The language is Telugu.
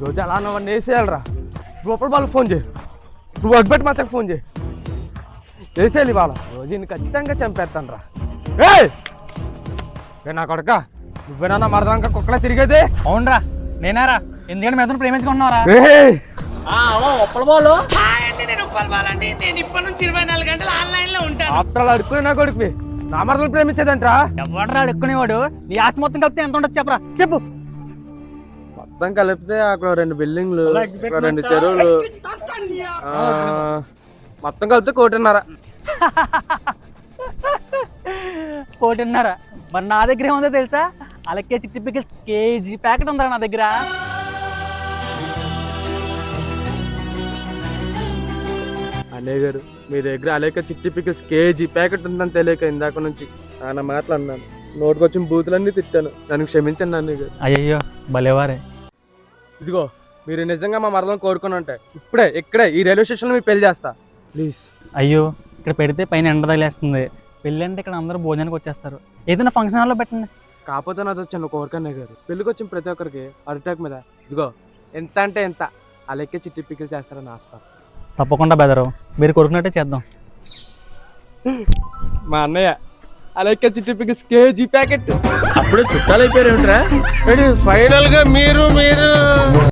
రోజు అలా నువ్వు వేసేయాలరా. రూపాయలు వాళ్ళకి ఫోన్ చేయి, నువ్వు అగ్బెట్ మాత్రం ఫోన్ చేయి. వేసేయాలి వాళ్ళ రోజు నేను ఖచ్చితంగా చంపేస్తాను రా. ఏ నా కొడక, నువ్వేనా మరదాక కుక్కలా తిరిగేది? అవునరా నేనారా, ఎందుకంటే మెదడు ప్రేమించుకుంటున్నారా? ఆఫ్టర్ అడుక్కునే నా కొడుకు నా మరదలు ప్రేమించేదంట్రా. ఎవడరా అడుక్కునేవాడు? నీ ఆస్తి మొత్తం కలిపితే ఎంత ఉండదు చెప్పరా, చెప్పు. మొత్తం కలిపితే అక్కడ 2 బిల్డింగ్లు, 2 చెరువులు, మొత్తం కలిపితే 1.5 కోటి. మరి నా దగ్గర ఏముందో తెలుసా? అలాగే చిట్టి పికిల్స్ కేజీ ప్యాకెట్ ఉందా నా దగ్గర. అన్నయ్య గారు, మీ దగ్గర అలేక చిట్టి పికిల్స్ కేజీ ప్యాకెట్ ఉందని తెలియక ఇందాక నుంచి నాన్న మాటలు అన్నాను. నోటికొచ్చిన బూతులన్నీ తిట్టాను, దానికి క్షమించండి అన్నయ్య గారు. అయ్యయ్యో భలేవారే. ఇదిగో, మీరు నిజంగా మా మరదలను కోరుకుని ఉంటే ఇక్కడే ఈ రైల్వే స్టేషన్లో మీకు పెళ్లి చేస్తా ప్లీజ్. అయ్యో ఇక్కడ పెడితే పైన ఎండ తగిలేస్తుంది. పెళ్ళి అంటే ఇక్కడ అందరూ భోజనానికి వచ్చేస్తారు. ఏదైనా ఫంక్షన్ హాల్లో పెట్టండి. కాకపోతే నాది వచ్చిన కోరికన్నయ్య గారు, పెళ్ళికి వచ్చిన ప్రతి ఒక్కరికి అరిటాక్ మీద ఇదిగో ఎంత అంటే ఎంత అలెక్కే చిట్టి పికిల్ చేస్తారని ఆశ. తప్పకుండా బెదరు, మీరు కొడుకున్నట్టే చేద్దాం. మా అన్నయ్య అలెక్కే చిట్టి పికిల్స్ కేజీ ప్యాకెట్. అప్పుడే చుట్టాలు అయిపోయారు ఏమిట్రా? ఫైనల్ గా మీరు